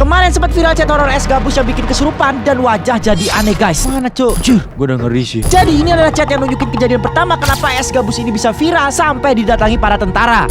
Kemarin sempat viral chat horor es gabus yang bikin kesurupan dan wajah jadi aneh guys. Mana cuk? Jir, gue udah ngeri sih. Jadi ini adalah chat yang nunjukin kejadian pertama kenapa es gabus ini bisa viral sampai didatangi para tentara.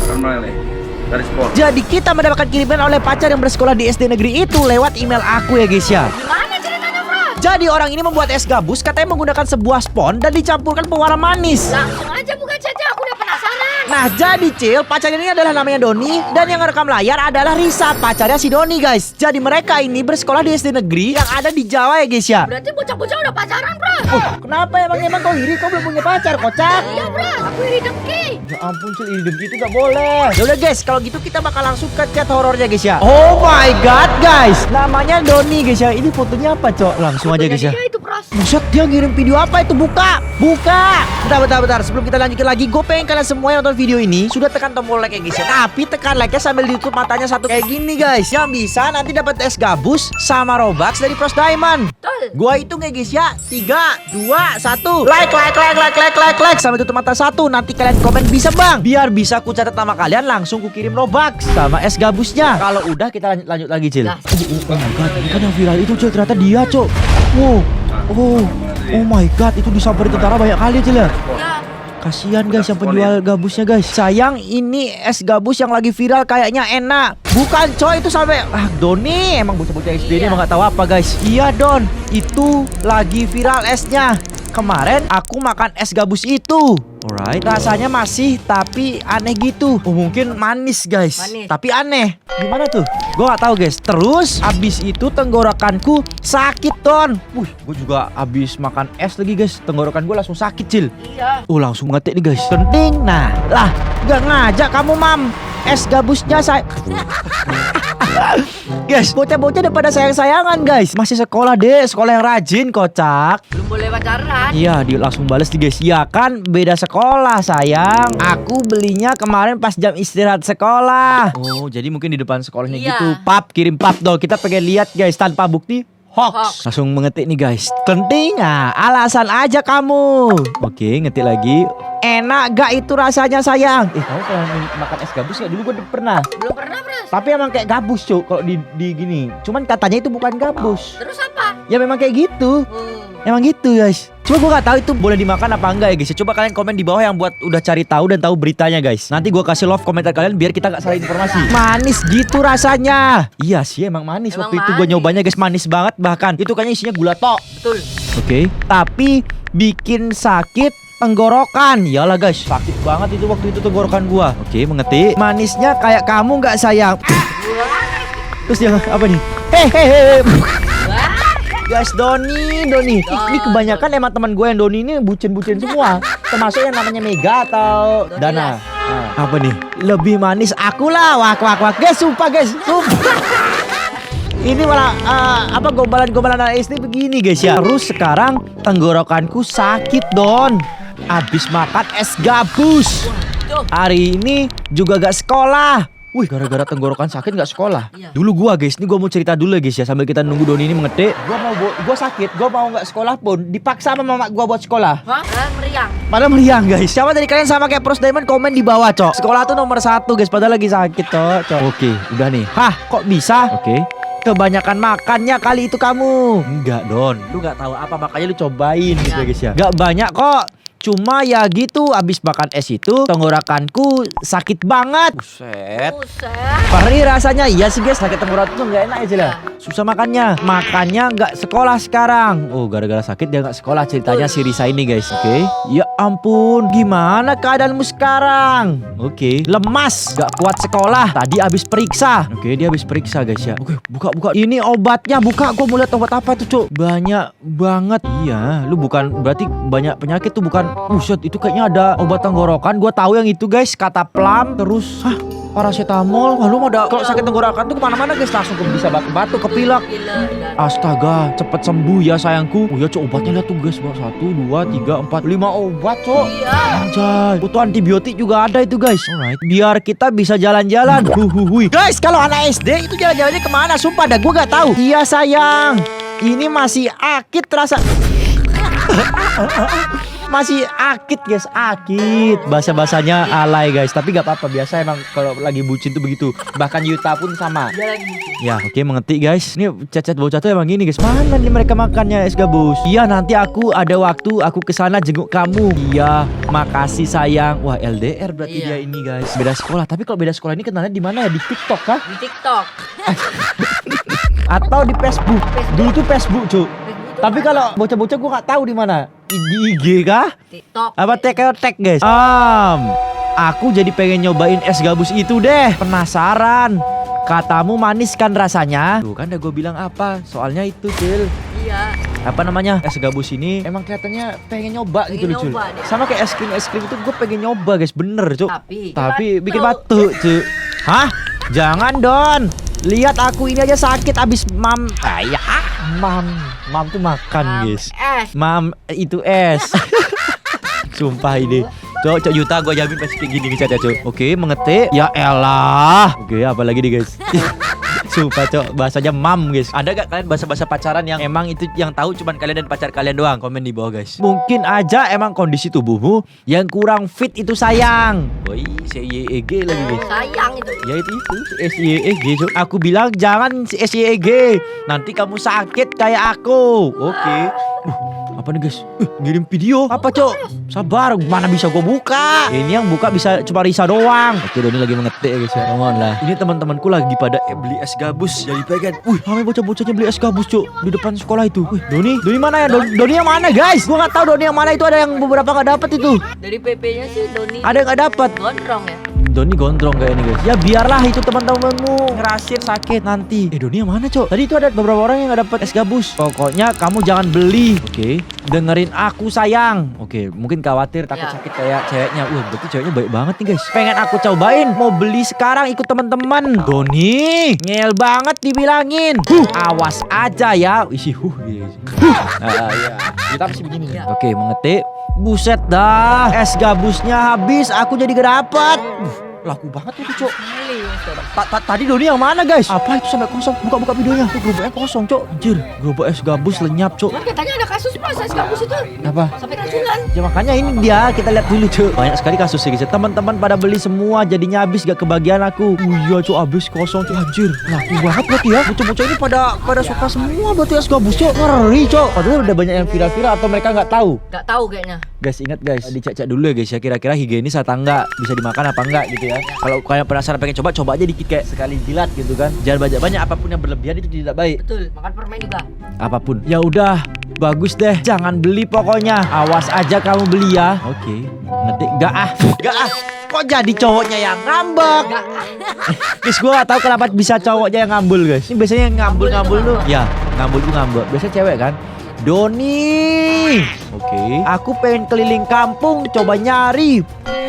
Jadi kita mendapatkan kiriman oleh pacar yang bersekolah di SD negeri itu lewat email aku ya guys ya. Gimana ceritanya, bro? Jadi orang ini membuat es gabus katanya menggunakan sebuah spons dan dicampurkan pewarna manis. Langsung aja buka chatnya, aku udah penasaran. Nah jadi Cil, pacarnya ini adalah namanya Doni dan yang ngerekam layar adalah Risa, pacarnya si Doni guys. Jadi mereka ini bersekolah di SD negeri yang ada di Jawa ya guys ya. Berarti bocah-bocah udah pacaran, bro. Kenapa emang kau iri? Kau belum punya pacar kocak? Iya, bro. Aku iri dengki. Ya ampun Cil, iri dengki itu gak boleh. Yaudah guys, kalau gitu kita bakal langsung ke chat horornya guys ya. Oh my god guys, namanya Doni guys ya. Ini fotonya apa cok? Langsung aja guys ya. Dia itu, bros. Buset, dia ngirim video apa itu? Buka. Bentar. Sebelum kita lanjutin lagi, gue pengen kalian semua yang nonton video ini sudah tekan tombol like ya guys ya. Tapi tekan like-nya sambil ditutup matanya satu kayak gini guys. Yang bisa nanti dapat es gabus sama Robux dari Pros Diamond. Betul. Gua hitung ya guys ya. 3, 2, 1. Like sampai tutup mata satu. Nanti kalian komen bisa bang. Biar bisa ku catat nama kalian, langsung ku kirim Robux sama es gabusnya. Kalau udah kita lanjut lagi Cil. Nah. Oh my god, kan yang viral itu Cil ternyata dia Cok. Oh my god, itu disamperin tentara banyak kali Cil ya. Ya. Kasihan guys yang penjual gabusnya guys. Sayang ini es gabus yang lagi viral kayaknya enak. Bukan coy, itu sampai Doni emang bocah-bocah SD ini emang gak tahu apa guys. Iya Don, itu lagi viral esnya. Kemarin aku makan es gabus itu. Alright, rasanya masih tapi aneh gitu. Oh mungkin manis guys. Manis. Tapi aneh. Gimana tuh? Gue gak tahu guys. Terus abis itu tenggorokanku sakit Don. Gue juga abis makan es lagi guys. Tenggorokan gue langsung sakit Cil. Iya. Langsung ngetik nih guys. Penting. Nah lah, gak ngajak kamu mam. Es gabusnya saya guys, bocah-bocah udah pada sayang-sayangan guys. Masih sekolah deh, sekolah yang rajin kocak. Belum boleh pacaran. Iya, dia langsung bales nih guys. Ya kan beda sekolah sayang. Aku belinya kemarin pas jam istirahat sekolah. Oh, jadi mungkin di depan sekolahnya Iya. gitu. Pap, kirim pap dong. Kita pengen lihat guys tanpa bukti. Hoax. Langsung mengetik nih guys. Penting alasan aja kamu. Oke, ngetik lagi. Enak gak itu rasanya sayang? Kamu pernah makan es gabus gak? Dulu gue pernah. Belum pernah, bros. Tapi emang kayak gabus cuk kalau di gini. Cuman katanya itu bukan gabus. Terus apa? Ya memang kayak gitu. Emang gitu guys. Cuma gue gak tahu itu boleh dimakan apa enggak ya guys. Coba kalian komen di bawah yang buat udah cari tahu dan tahu beritanya guys. Nanti gue kasih love komentar kalian biar kita gak salah informasi. Manis gitu rasanya. Iya sih emang manis. Emang Waktu itu gue manis. nyobanya guys, manis banget. Bahkan itu kayaknya isinya gula tok. Betul. Oke. Tapi bikin sakit tenggorokan. Iyalah guys, sakit banget itu waktu itu tenggorokan gua. Oke, mengetik. Manisnya kayak kamu nggak sayang. Terus dia apa nih? Hehehe. Guys, Doni. Ini kebanyakan emang teman gue yang Doni ini bucin-bucin semua. Termasuk yang namanya Mega atau Dana. Nah, apa nih? Lebih manis aku lah. Wak. Guys, sumpah guys. Sumpah. Ini malah gombalan-gombalan anak SD begini guys ya. Terus sekarang tenggorokanku sakit Don. Abis makan es gabus. Hari ini juga gak sekolah. Wih, gara-gara tenggorokan sakit gak sekolah. Iya. Dulu gua guys, ini gua mau cerita dulu ya guys ya, sambil kita nunggu Doni ini mengetik. Gua sakit, gua mau gak sekolah pun dipaksa sama mama gua buat sekolah. Hah? Meriang. Padahal meriang guys. Siapa dari kalian sama kayak Pros Diamond, komen di bawah cok. Sekolah tuh nomor 1 guys, padahal lagi sakit cok. Oke, udah nih. Hah, kok bisa? Oke. Kebanyakan makannya kali itu kamu. Enggak Don, lu gak tahu apa makanya lu cobain gitu ya guys ya. Gak banyak kok. Cuma ya gitu, abis makan es itu tenggorokanku sakit banget. Buset. Perih rasanya. Iya sih guys, sakit tenggorokan tuh gak enak aja lah. Susah makannya. Makannya gak sekolah sekarang. Oh, gara-gara sakit dia gak sekolah, ceritanya si Risa ini guys. Oke. Ya ampun, gimana keadaanmu sekarang? Oke. Lemas, gak kuat sekolah. Tadi abis periksa. Oke, dia abis periksa guys ya. Oke, buka. Ini obatnya, buka. Gua mau lihat obat apa tuh cuk. Banyak banget. Iya, lu bukan berarti banyak penyakit tuh bukan. Buset, itu kayaknya ada obat tenggorokan. Gua tahu yang itu guys, Cataplam. Terus paracetamol. Wah, lu mau kalau sakit tenggorokan tuh kemana-mana guys, langsung bisa batuk, kepilak. Astaga, cepet sembuh ya sayangku. Oh ya cok, obatnya lihat tuh guys, 1, 2, 3, 4, 5 obat cok. Anjay, butuh antibiotik juga ada itu guys. Alright, biar kita bisa jalan-jalan. Guys, kalau anak SD itu jalan-jalannya kemana? Sumpah dah, gua gak tahu. Iya sayang, ini masih akit rasa. masih akit guys, akit. Bahasa-bahasanya alay guys. Tapi gak apa-apa, biasa emang kalau lagi bucin tuh begitu. Bahkan Yuta pun sama. Dia lagi. Ya oke, mengerti guys. Ini chat-chat bocah tuh emang gini guys. Mana nih mereka makannya es gabus? Iya, nanti aku ada waktu aku kesana jenguk kamu. Iya, makasih sayang. Wah, LDR berarti Iya. dia ini guys. Beda sekolah. Tapi kalau beda sekolah ini kenalnya di mana ya? Di TikTok kah? Di TikTok. Atau di Facebook? Dulu tuh Facebook cuy. Facebook tuh Tapi mana? kalau bocah-bocah gue nggak tahu di mana. Di IG kah? TikTok. Apa tag guys? Aku jadi pengen nyobain es gabus itu deh. Penasaran. Katamu manis kan rasanya? Tuh kan udah gue bilang apa? Soalnya itu Cil. Iya. Apa namanya? Es gabus ini emang kelihatannya pengen nyoba gitu loh Cil. nyoba deh. Sama kayak es krim itu gue pengen nyoba guys. Bener Cuk. Tapi bikin batu. batu Cuk. Hah? Jangan Don. Lihat aku ini aja sakit abis mam. Ya, mam tuh makan guys. Es. Mam itu es. Sumpah ini. Cok Yuta gue jamin pasti kayak gini nih Cok. Oke, mengetik. Ya elah. Oke, apa lagi nih guys? Sumpah Cok, bahasanya mam guys. Ada gak kalian bahasa-bahasa pacaran yang emang itu yang tahu cuman kalian dan pacar kalian doang? Komen di bawah guys. Mungkin aja emang kondisi tubuhmu yang kurang fit itu sayang. Woi, SYEG lagi guys. Sayang itu. Ya itu SYEG Cok. Aku bilang jangan SYEG. Nanti kamu sakit kayak aku. Oke. Apa nih guys? Ngirim video. Apa Cok? Sabar, mana bisa gue buka? Ini yang buka bisa cuma Risa doang. Oke, Doni lagi mengetik ya guys ya. Mohon lah. Ini teman-temanku lagi pada beli es gabus. Jadi pengen. Ramai bocah-bocahnya beli es gabus Cok di depan sekolah itu. Doni mana ya? Doni yang mana guys? Gue nggak tahu Doni yang mana itu. Ada yang beberapa nggak dapet itu. Dari PP-nya sih Doni. Ada yang nggak dapet. Gondrong ya. Doni gondrong kayak ini guys. Ya biarlah itu teman-temanmu ngerasir sakit nanti. Doni yang mana Cok? Tadi itu ada beberapa orang yang nggak dapet es gabus. Pokoknya kamu jangan beli. Oke. Dengerin aku sayang. Oke, mungkin khawatir takut Ya. sakit kayak ceweknya. Berarti ceweknya baik banget nih guys. Pengen aku cobain. Mau beli sekarang ikut teman-teman. Doni, ngel banget dibilangin. Awas aja ya. Isi guys. Ya. Kita masih begini nih. Ya. Oke, mengetik. Buset dah. Es gabusnya habis. Aku jadi gak dapet. Laku banget itu Cok. Beli. Tadi Doni yang mana guys? Apa itu sampai kosong? Buka videonya. Tuh gerobaknya kosong Cok. Anjir, gerobak es gabus lenyap Cok. Cuman katanya ada kasus Mas es gabus itu. Apa? Sampai keracunan. Ya makanya ini dia, kita lihat dulu Cok. Banyak sekali kasusnya guys. Teman-teman pada beli semua, jadinya habis gak kebagian aku. Iya Cok, habis kosong Cok. Anjir, laku banget berarti ya. Bocah-bocah ini pada suka semua berarti es gabus Cok. Ngeri Cok. Padahal udah banyak yang viral-viral atau mereka nggak tahu. Gak tahu kayaknya. Guys, ingat guys, dicek-cek dulu ya guys ya, kira-kira higienis atau enggak, bisa dimakan apa enggak gitu ya. Kalau kalian penasaran pengen coba aja dikit kayak sekali jilat gitu kan. Jangan banyak-banyak, apapun yang berlebihan itu tidak baik. Betul, makan permen juga. Apapun. Ya udah, bagus deh. Jangan beli pokoknya. Awas aja kamu beli ya. Oke. Ngetik enggak ah. Kok jadi cowoknya yang ngambek? Enggak. Guys, gue gak tahu kenapa bisa cowoknya yang ngambul guys. Ini biasanya yang ngambul tuh. Ya, ngambul tuh ngambek. Biasanya cewek kan. Doni. Oke. Aku pengen keliling kampung coba nyari.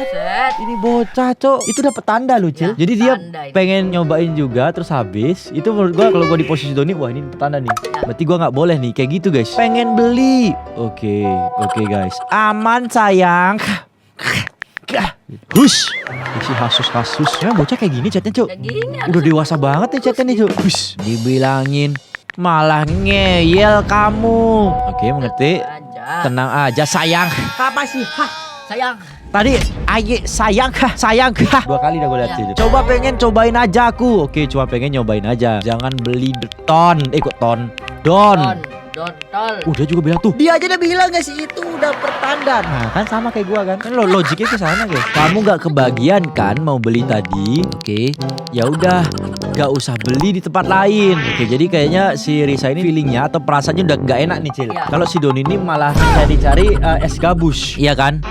Set. Ini bocah Cok. Itu dapat tanda loh Cil. Ya, Jadi dia tanda ini. pengen nyobain juga terus habis. Itu menurut gua kalau gua di posisi Doni, wah ini petanda nih. Berarti gua nggak boleh nih kayak gitu guys. Pengen beli. Oke guys. Aman sayang. Hush. Isi kasus. Emang bocah kayak gini chatnya Cok. Kayak gini Udah dewasa banget nih chatnya nih Cok. Hush. Dibilangin malah ngeyel kamu. Oke, mengerti. aja. Tenang aja sayang. Apa sih? Sayang. Tadi sayang. Dua kali dah gue lihat Ya. itu. Coba pengen cobain aja aku. Oke, cuma pengen nyobain aja. Jangan beli ton. Kok ton? Don. Dotol. Udah juga bilang tuh. Dia aja udah bilang guys, itu udah pertanda. Nah, kan sama kayak gua kan. Kan logiknya ke sana guys. Kamu gak kebagian kan mau beli tadi? Oke. Ya udah, gak usah beli di tempat lain. Oke, jadi kayaknya si Risa ini feelingnya atau perasaannya udah gak enak nih, Cil. Iya. Kalau si Doni ini malah cari es gabus. Iya kan?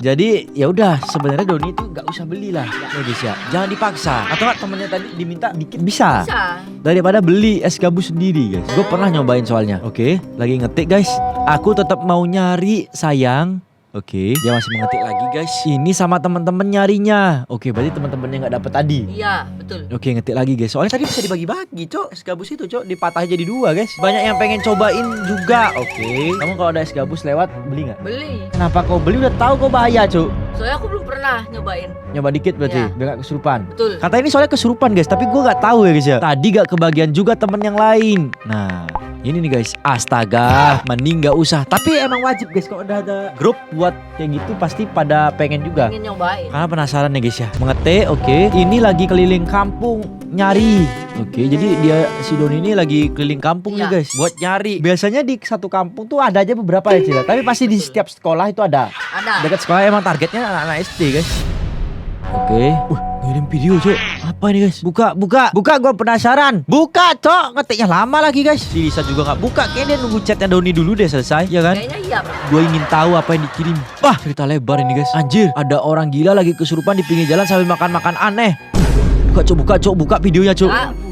Jadi ya udah, sebenarnya Doni itu gak usah belilah ya guys ya. Jangan dipaksa. Atau nggak temennya tadi diminta dikit bisa. Bisa. Daripada beli es gabus sendiri guys. Gue pernah nyobain soalnya. Oke, lagi ngetik guys. Aku tetap mau nyari sayang. Oke, dia masih mengetik lagi guys. Ini sama teman-teman nyarinya. Oke, berarti teman-temannya nggak dapet tadi. Iya, betul. Oke, ngetik lagi guys. Soalnya tadi bisa dibagi-bagi, Cok. Es gabus itu, Cok, dipatah jadi dua, guys. Banyak yang pengen cobain juga. Oke. Kamu kalau ada es gabus lewat beli nggak? Beli. Kenapa kau beli? Udah tahu kau bahaya, Cok. Soalnya aku belum pernah nyobain. Nyoba dikit berarti, Iya. biar gak kesurupan. Betul. Kata ini soalnya kesurupan guys, tapi gue gak tahu ya guys ya. Tadi gak kebagian juga temen yang lain. Nah, Ini nih guys, astaga, mending nggak usah. Tapi emang wajib guys, kalau udah ada grup buat kayak gitu pasti pada pengen juga. Pengen nyobain. Karena penasaran nih guys ya. Mengetik, oke. Ini lagi keliling kampung nyari. Oke, jadi dia si Doni ini lagi keliling kampung nih Iya. guys, buat nyari. Biasanya di satu kampung tuh ada aja beberapa ya Cila. Tapi pasti di setiap sekolah itu ada. Ada. Dekat sekolah emang targetnya anak-anak SD guys. Oke. Ngirim video cok. Apa ini guys? Buka. Gue penasaran. Buka cok. Ngetiknya lama lagi guys. Si Lisa juga nggak buka. Kayaknya dia nunggu chatnya Doni dulu deh selesai, ya kan? Kayaknya iya bro. Gue ingin tahu apa yang dikirim. Wah, cerita lebar ini guys. Anjir, ada orang gila lagi kesurupan di pinggir jalan sambil makan-makan aneh. Buka videonya cok.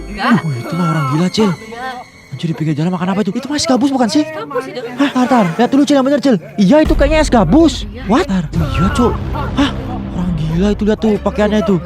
Enggak. Itu mah orang gila cil. Iya. Anjir, di pinggir jalan makan apa itu? Itu mah es gabus bukan sih? Kampus itu. Hah, tar. Lihat dulu cil yang bener cil. Iya itu kayaknya es gabus. What? Tar. Iya cok. Hah, orang gila itu, lihat tuh pakaiannya itu.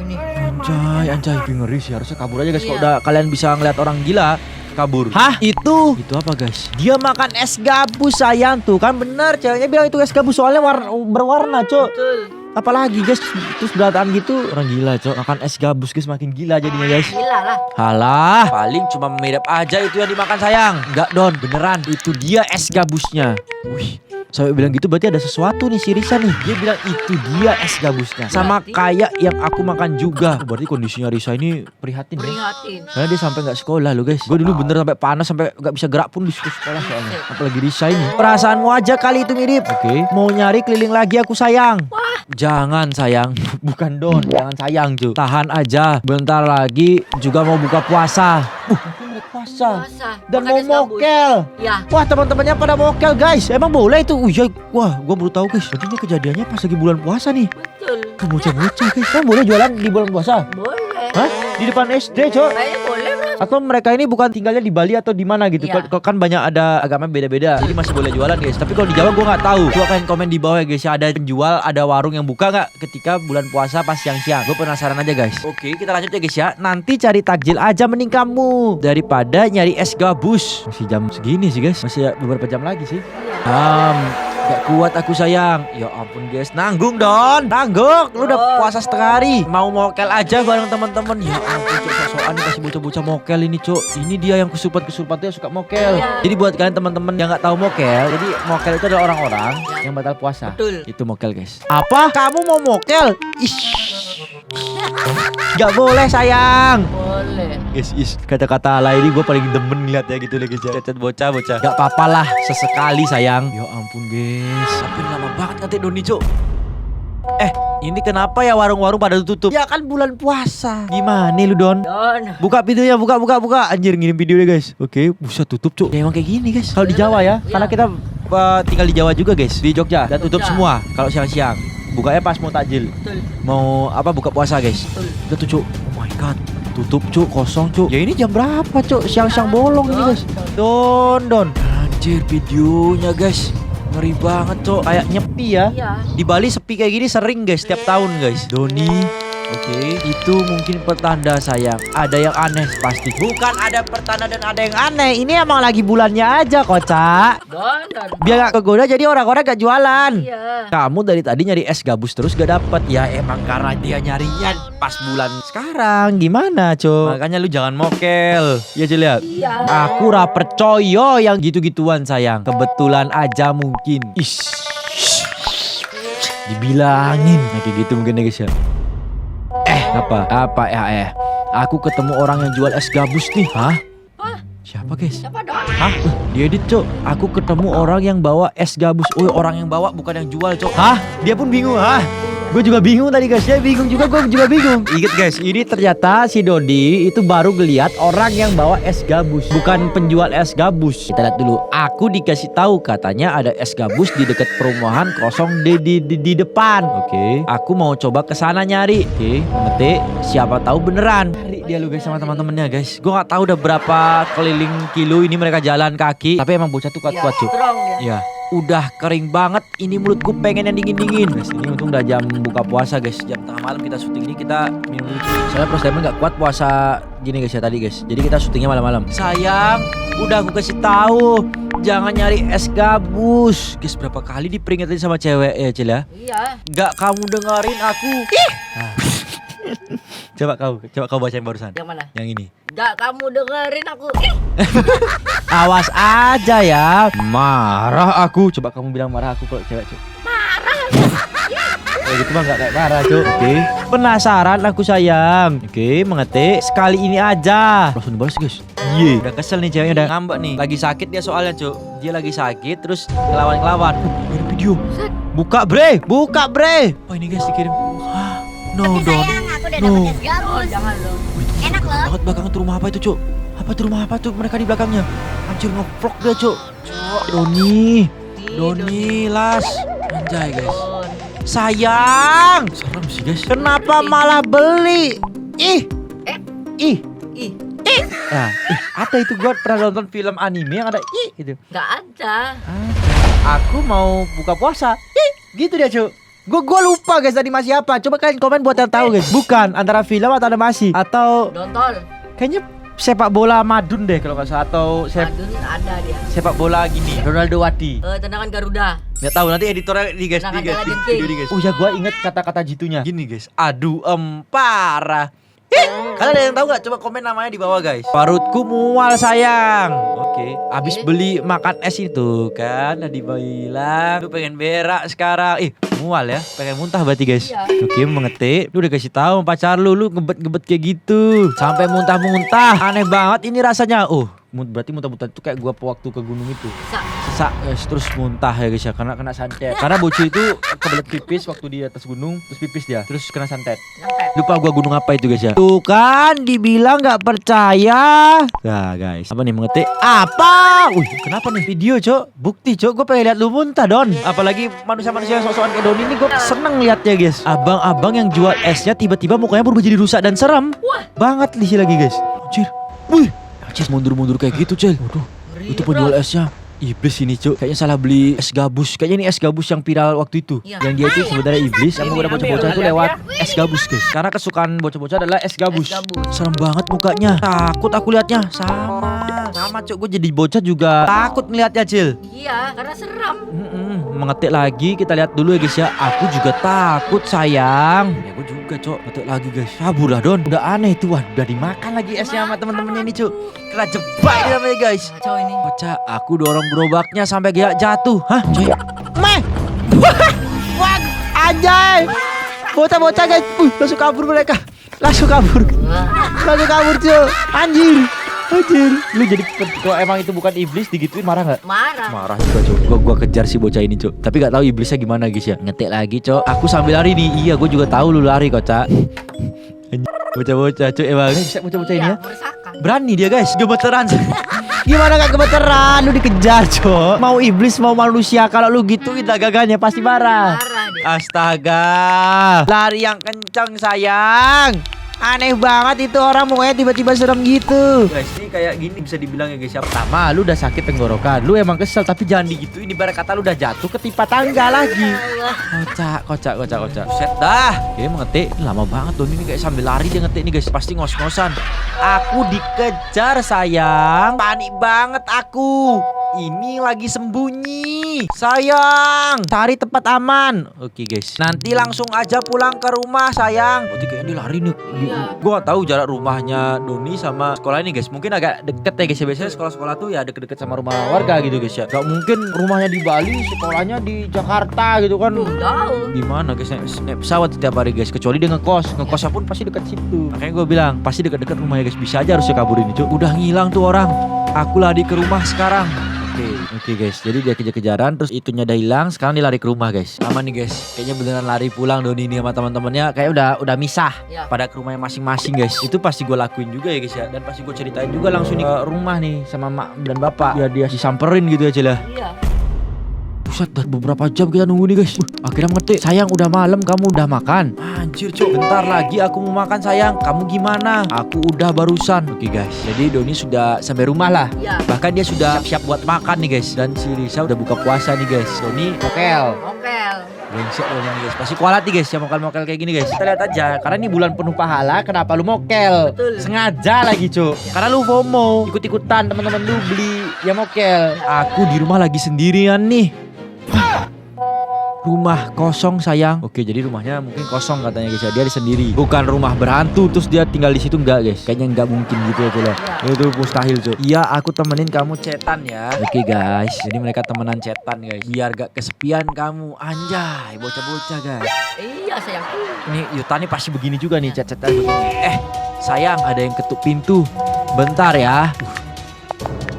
Anjay, ngeri sih, harusnya kabur aja guys. Kalau udah kalian bisa ngeliat orang gila, kabur. Hah? Itu apa guys? Dia makan es gabus sayang tuh. Kan bener, ceweknya bilang itu es gabus soalnya berwarna, cok. Betul. Apalagi guys, terus berataan gitu. Orang gila, cok. Makan es gabus guys, makin gila jadinya guys. Gila lah. Halah, paling cuma mirip aja itu yang dimakan sayang. Enggak Don, beneran. Itu dia es gabusnya. Wih, sampai bilang gitu berarti ada sesuatu nih si Risa nih. Dia bilang itu dia es gabusnya. Sama kayak yang aku makan juga. Berarti kondisinya Risa ini prihatin ya. Prihatin. Karena dia sampai nggak sekolah loh guys. Gue dulu bener sampai panas, sampai nggak bisa gerak pun di sekolah soalnya. Apalagi Risa ini. Perasaanmu aja kali itu mirip. Oke. Mau nyari keliling lagi aku sayang. Jangan sayang. Bukan Don. Jangan sayang cu. Tahan aja. Bentar lagi juga mau buka puasa. Puasa. Dan Makan mau es gabus. mokel. Iya. Wah teman-temannya pada mokel guys. Emang boleh itu? Iya. Wah gue baru tahu guys. Berarti ini kejadiannya pas lagi bulan puasa nih. Betul. Ke bocah-bocah guys. Kan boleh jualan di bulan puasa? Boleh. Hah? Di depan SD cok? Kayaknya boleh bro. Atau mereka ini bukan tinggalnya di Bali atau di mana gitu? Iya. Kan banyak ada agama beda-beda. Jadi masih boleh jualan guys. Tapi kalau di Jawa gue nggak tahu. Coba kalian komen di bawah ya guys. Ada penjual, ada warung yang buka nggak ketika bulan puasa pas siang-siang? Gue penasaran aja guys. Oke, kita lanjut ya guys ya. Nanti cari takjil aja mending kamu daripada nyari es gabus. Masih jam segini sih guys. Masih beberapa jam lagi sih. Gak kuat aku sayang. Ya ampun guys, nanggung Don. Nanggung. Lu udah puasa setengah hari. Mau mokel aja bareng teman-teman. Ya ampun cok, sosokan kasih bocah-bocah mokel ini cok. Ini dia yang kesurupan tuh yang suka mokel. Iya. Jadi buat kalian teman-teman yang nggak tahu mokel, jadi mokel itu adalah orang-orang yang batal puasa. Betul. Itu mokel guys. Apa? Kamu mau mokel? Ish. Gak boleh sayang. Boleh. Guys, kata-kata alay ini gue paling demen lihat ya gitu guys ya. Cacat bocah. Gak apa-apa lah, sesekali sayang. Ya ampun guys, sampai lama banget ngetik Doni cok. Ini kenapa ya warung-warung pada tutup? Ya kan bulan puasa. Gimana lu Don? Don. Buka videonya, buka. Anjir ngirim video deh guys. Oke, bisa tutup cok. Ya emang kayak gini guys. Kalau di Jawa ya, karena kita tinggal di Jawa juga guys, di Jogja. Dan tutup semua kalau siang-siang. Bukanya pas mau takjil. Betul. Mau buka puasa guys. Betul. Udah tuh cuk. Oh my god. Tutup cuk, kosong cuk. Ya ini jam berapa cuk? Siang-siang bolong ini guys. Don. Anjir videonya guys. Ngeri banget cuk. Kayak nyepi ya. Iya. Di Bali sepi kayak gini sering guys, setiap tahun guys. Doni. Oke, itu mungkin pertanda sayang. Ada yang aneh pasti. Bukan ada pertanda dan ada yang aneh. Ini emang lagi bulannya aja kocak. Don. Biar gak kegoda jadi orang-orang gak jualan. Iya. Kamu dari tadi nyari es gabus terus gak dapet. Ya emang karena dia nyarinya pas bulan sekarang. Gimana Cok? Makanya lu jangan mokel. Ya Cil ya. Iya. Aku ra percaya yang gitu-gituan sayang. Kebetulan aja mungkin. Dibilangin. Nah kayak gitu mungkin ya guys ya. Apa ya? Aku ketemu orang yang jual es gabus nih. Hah? Siapa guys? Siapa Don? Hah? Diedit cok. Aku ketemu orang yang bawa es gabus. Oh orang yang bawa bukan yang jual cok. Hah? Dia pun bingung. Hah? Gue juga bingung tadi guys. Dia bingung juga, gue juga bingung. Ingat guys, ini ternyata si Dodi itu baru ngeliat orang yang bawa es gabus, bukan penjual es gabus. Kita lihat dulu. Aku dikasih tahu katanya ada es gabus di dekat perumahan kosong di depan. Oke. Aku mau coba ke sana nyari. Oke. Ngetik. Siapa tahu beneran. Cari dia lu guys sama teman-temannya guys. Gue nggak tahu udah berapa keliling kilo ini mereka jalan kaki. Tapi emang bocah tuh kuat-kuat cuy. Strong ya. Iya. Udah kering banget. Ini mulutku pengen yang dingin-dingin. Guys, ini untung udah jam buka puasa guys. Jam tengah malam kita syuting ini kita minum dulu. Soalnya Pros Diamond gak kuat puasa gini guys ya tadi guys. Jadi kita syutingnya malam-malam. Sayang, udah aku kasih tahu jangan nyari es gabus. Guys, berapa kali diperingatin sama cewek ya Cil ya? Iya. Gak kamu dengerin aku. Nah. Coba kau baca yang barusan. Yang mana? Yang ini. Gak kamu dengerin aku. Awas aja ya. Marah aku. Coba kamu bilang marah aku kalau cewek, Cuk. Kayak gitu mah gak kayak marah, Cuk. Oke. Penasaran aku sayang. Oke, mengetik sekali ini aja. Langsung dibalas, guys. Iya. Udah kesel nih ceweknya, udah ngambek nih. Lagi sakit dia soalnya, Cuk. Dia lagi sakit terus ngelawan-ngelawan. Ini video. Buka, bre. Buka, bre. Oh, ini guys dikirim. No, Tapi Don. sayang, aku udah No. dapet es Oh, gabus. jangan dong. Enak loh. Banget belakangan tuh rumah apa itu, Cuk? Apa tuh rumah apa tuh mereka di belakangnya? Anjir ngevlog dia, Cuk. Doni. Doni, las. Anjay, guys. Don. Sayang. Serem sih, guys. Kenapa malah beli? Ih. Eh? Ih. Ih, Nah, apa itu? Gua pernah nonton film anime yang ada ih gitu. nggak ada. Aku mau buka puasa. Ih, gitu dia, Cuk. Gua lupa guys tadi masih apa. Coba kalian komen buat yang tahu guys. Bukan antara film atau animasi atau Dontol. kayaknya sepak bola Madun deh kalau nggak salah atau Madun ada dia. sepak bola gini. Ronaldo Wati. Tendangan Garuda. Nggak tahu nanti editornya di guys, Nah, di guys, kata di Legend video King. di guys. Oh ya gua inget kata-kata jitunya. Gini guys. Aduh parah. Kalian ada yang tahu nggak? Coba komen namanya di bawah guys. Parutku mual sayang. Oke. Abis beli makan es itu kan. Tadi bilang lu pengen berak sekarang. Mual ya. Pengen muntah berarti guys. Iya. Oke mengetik. Lu udah kasih tahu sama pacar lu ngebet-ngebet kayak gitu. Sampai muntah-muntah. Aneh banget ini rasanya. Berarti muntah-muntah itu kayak gua waktu ke gunung itu. Bisa. Sesak terus muntah ya guys ya karena kena santet. Karena bocil itu kebelet pipis waktu di atas gunung terus pipis dia terus kena santet. Santet. Lupa gua gunung apa itu guys ya. Tuh kan dibilang nggak percaya. Nah guys, apa nih mengetik? Apa? Kenapa nih video, Cok? Bukti, Cok. Gua pengen lihat lu muntah, Don. Apalagi manusia-manusia yang sok-sokan kayak Doni ini gua seneng liatnya, guys. Abang-abang yang jual esnya tiba-tiba mukanya berubah jadi rusak dan serem. Banget lisi lagi, guys. Anjir. Wih. Anjir mundur-mundur kayak gitu, Cel. Waduh. Ngeri, Itu penjual esnya. Iblis ini, Cuk. Kayaknya salah beli es gabus. Kayaknya ini es gabus yang viral waktu itu. Iya. Yang dia itu sebenarnya iblis sama udah bocah-bocah itu ambil, lewat es gabus, guys. Karena kesukaan bocah-bocah adalah es gabus. Es gabus. Serem banget mukanya. Takut aku liatnya. Sama, Cuk. Gue jadi bocah juga takut ngeliatnya, Cil. Iya, karena seram. Mengetik lagi, kita lihat dulu ya guys ya. Aku juga takut sayang. Ya gue juga, Cok. Ngetik lagi guys. Kabur lah, Don. Udah aneh itu. Wah, udah dimakan lagi esnya sama temen-temennya ini, Cuk. Kena jebak ini namanya guys. Kacau ini. Bocah, aku dorong gerobaknya sampai dia jatuh. Hah, coy? Meh. Wah, anjay. Bocah-bocah guys. Langsung kabur mereka. Langsung kabur. Langsung kabur, Cuk. Anjir. Lu jadi kalau emang itu bukan iblis digituin marah nggak? Marah. Marah juga, Cok. Gua kejar si bocah ini, Cok. Tapi gak tahu iblisnya gimana guys ya. Ngetik lagi, Cok. Aku sambil lari nih. Iya, gue juga tahu lu lari, Kocak. Bocah-bocah, Cok. Emang bisa bocah-bocah ini ya. Meresahkan. Berani dia, guys. Gemeteran. Gimana gak gemeteran? Lu dikejar, Cok. Mau iblis mau manusia, kalau lu gituin dagangannya pasti marah. Marah dia. Astaga. Lari yang kencang, sayang. Aneh banget itu orang mukanya tiba-tiba serem gitu. Guys, ini kayak gini bisa dibilang ya guys ya. Pertama, lu udah sakit tenggorokan. Lu emang kesel tapi jangan digituin. Ibarat kata lu udah jatuh ketimpa tangga lagi. Kocak. Buset dah. Oke, mengetik. Lama banget Don ini kayak sambil lari dia ngetik nih guys. Pasti ngos-ngosan. Aku dikejar sayang. Panik banget aku. Ini lagi sembunyi. Sayang, cari tempat aman. Oke guys. Nanti langsung aja pulang ke rumah sayang. Berarti kayaknya dia lari nih. Iya. Gue gak tahu jarak rumahnya Doni sama sekolah ini guys. Mungkin agak deket ya guys ya. Biasanya sekolah-sekolah tuh ya deket-deket sama rumah warga gitu guys ya. Gak mungkin rumahnya di Bali, sekolahnya di Jakarta gitu kan. Jauh. Gimana guys, naik pesawat setiap hari guys. Kecuali dia ngekosnya pun pasti deket situ. Makanya gue bilang pasti deket-deket rumahnya guys. Bisa aja harusnya kabur ini, Cuk. Udah ngilang tuh orang. Aku lari ke rumah sekarang. Oke guys, jadi dia kejar-kejaran terus itunya udah hilang, sekarang dia lari ke rumah guys. Aman nih guys, kayaknya beneran lari pulang Doni ini sama teman-temannya, kayak udah misah Ya. pada ke rumahnya masing-masing guys. Itu pasti gue lakuin juga ya guys ya, dan pasti gue ceritain juga langsung nih ke rumah nih sama mak dan bapak. Biar dia disamperin gitu aja lah. Iya. Buset, dah beberapa jam kita nunggu nih guys. Akhirnya mengetik, sayang udah malam kamu udah makan? Anjir Cok, bentar lagi aku mau makan sayang. Kamu gimana? Aku udah barusan. Oke guys, jadi Doni sudah sampai rumah lah. Iya. Bahkan dia sudah siap buat makan nih guys. Dan si Risa udah buka puasa nih guys. Doni kokel. Okel. Brengsek lo nih guys. Pasti kualat nih guys yang mokel-mokel kayak gini guys. Kita lihat aja. Karena ini bulan penuh pahala. Kenapa lu mokel? Betul. Sengaja lagi Cok. Karena lu FOMO. Ikut-ikutan teman-teman lu beli yang mokel. Aku di rumah lagi sendirian nih. Rumah kosong sayang. Oke, jadi rumahnya mungkin kosong katanya guys ya. Dia sendiri. Bukan rumah berhantu terus dia tinggal di situ, enggak guys. Kayaknya enggak mungkin gitu ya coba. Itu mustahil Cok. Iya, aku temenin kamu chatan ya. Oke guys. Jadi mereka temenan chatan guys. Biar gak kesepian kamu. Anjay, bocah-bocah guys. Iya sayangku. Ini Yuta nih pasti begini juga nih chat-chatan begini. Sayang, ada yang ketuk pintu. Bentar ya.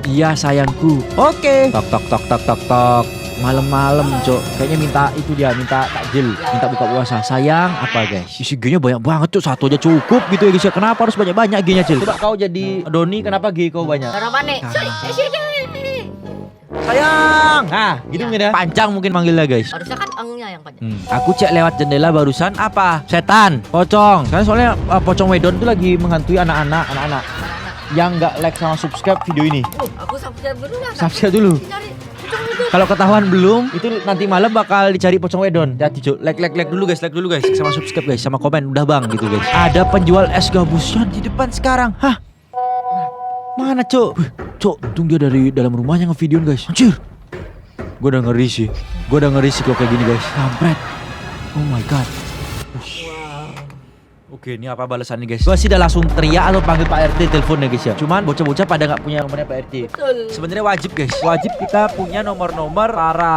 Iya sayangku. Oke. Tok tok tok tok tok tok. Malam-malam Cok. Kayaknya minta takjil, minta buka puasa. Sayang, apa guys? Isi G-nya banyak banget Cok. Satu aja cukup gitu ya guys ya. Kenapa harus banyak-banyak G-nya Cil? Coba kau jadi Doni, kenapa G kau banyak? Karena mana? Sayang. Nah, gitu mungkin ya. Panjang mungkin manggilnya guys. Harusnya kan engnya yang panjang. Aku cek lewat jendela barusan apa? Setan, pocong. Karena soalnya pocong wedon tuh lagi menghantui anak-anak yang nggak like sama subscribe video ini. Aku subscribe dulu lah. Subscribe dulu. Cari pocong wedon. Kalau ketahuan belum, itu nanti malam bakal dicari pocong wedon. Hati Cuk. Like dulu guys, sama subscribe guys, sama komen udah bang gitu guys. Ada penjual es gabusan di depan sekarang. Hah? Mana Cuk? Cuk, untung dia dari dalam rumahnya ngevideoin guys. Anjir. Gue udah ngeri sih kalau kayak gini guys. Kampret. Oh my god. Oke, ini apa balasannya guys? Gue sih udah langsung teriak atau panggil Pak RT teleponnya guys ya. Cuman bocah-bocah pada nggak punya nomornya Pak RT. Betul. Sebenarnya wajib guys. Wajib kita punya nomor-nomor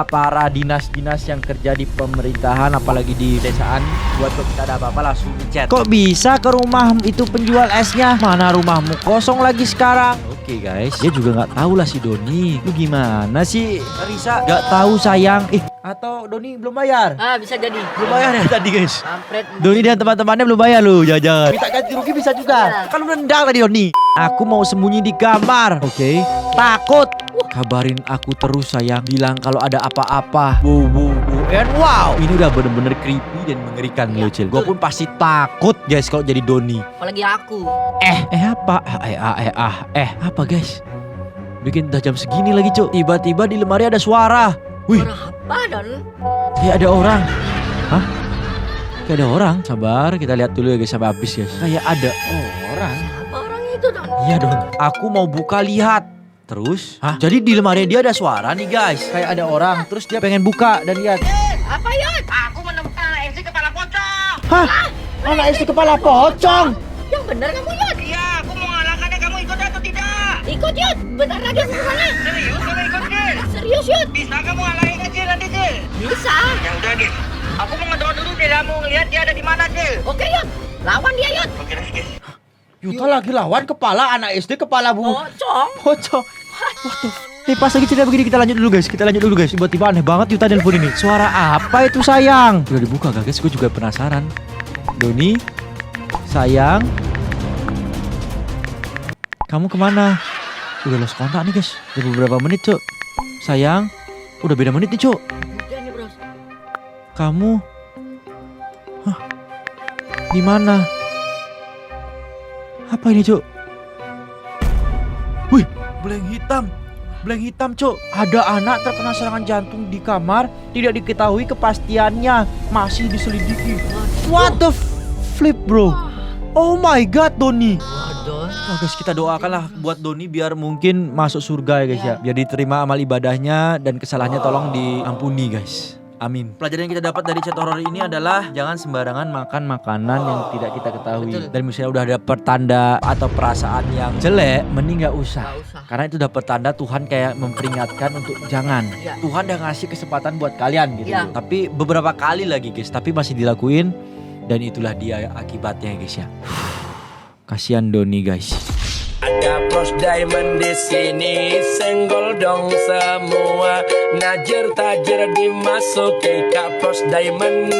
para dinas-dinas yang kerja di pemerintahan, apalagi di desaan. Buat kalau kita ada apa-apa langsung di chat. Kok bisa ke rumah itu penjual esnya? Mana rumahmu kosong lagi sekarang? Oke guys, dia juga nggak tahu lah si Doni. Lu gimana sih Risa? Nggak tahu sayang. Atau Doni belum bayar? Bisa jadi. Belum bayar ya tadi guys. Kampret. Doni dan teman-temannya belum bayar lu, jangan. Minta ganti rugi bisa juga. Kan lu nendang tadi Doni. Aku mau sembunyi di kamar. Oke. Takut. Kabarin aku terus sayang. Bilang kalau ada apa-apa. And wow, ini udah bener-bener creepy dan mengerikan loh Cil. Gue pun pasti takut guys kalau jadi Doni. Apalagi aku. Apa? Apa guys? Bikin udah jam segini lagi Cuk. Tiba-tiba di lemari ada suara. Wih. Suara apa Don? Kayak ada orang. Hah? Kayak ada orang. Sabar, kita lihat dulu ya guys sampai habis guys. Kayak ada orang. Apa orang itu Don? Iya Don. Aku mau buka lihat. Terus? Hah? Jadi di lemari dia ada suara nih guys. Kayak ada orang. Terus dia pengen buka dan lihat. Apa Yud? Aku menemukan anak SD kepala pocong. Hah? Anak istri kepala pocong. Yang benar kamu Yud? Iya, aku mau ngalahkannya. Kamu ikut atau tidak? Ikut Yud. Bentar lagi aku kesana. Serius kamu ikut, Cil? Serius Yud? Bisa kamu ngalahinnya, Cil, nanti, Cil? Bisa. Ya udah, Cil. Aku mau ngedor dulu, Cil. Kamu ngeliat dia ada di mana, Cil? Oke Yud. Lawan dia Yud. Oke, Cil. Yuta lagi lawan kepala anak SD kepala Pocong. pocong. Waduh. Nih pas lagi cerita begini kita lanjut dulu guys. Tiba-tiba aneh banget Yuta nelpon ini. Suara apa itu sayang? Udah dibuka gak guys? Gue juga penasaran. Doni, sayang, kamu kemana? Udah lost kontak nih guys. Udah beberapa menit Cuk. Sayang, udah beda menit nih Cuk. Udah nih bros. Kamu, di mana? Apa ini Cuk? Wih, blank hitam Cuk. Ada anak terkena serangan jantung di kamar. Tidak diketahui kepastiannya. Masih diselidiki. What the flip bro? Oh my god Doni. Waduh. Oh guys, kita doakanlah buat Doni biar mungkin masuk surga ya guys ya. Biar diterima amal ibadahnya dan kesalahannya tolong diampuni guys. Amin. Pelajaran yang kita dapat dari chat horor ini adalah jangan sembarangan makan makanan yang tidak kita ketahui. Betul. Dan misalnya udah ada pertanda atau perasaan yang jelek, mending nggak usah. Nggak usah. Karena itu udah pertanda Tuhan kayak memperingatkan untuk jangan. Iya. Tuhan udah ngasih kesempatan buat kalian gitu. Iya. Tapi beberapa kali lagi guys, tapi masih dilakuin dan itulah dia akibatnya guys ya. Kasihan Doni guys. Ada Pros Diamond di sini, senggol dong semua. Najer tajer dimasuki Kak Pros Diamond.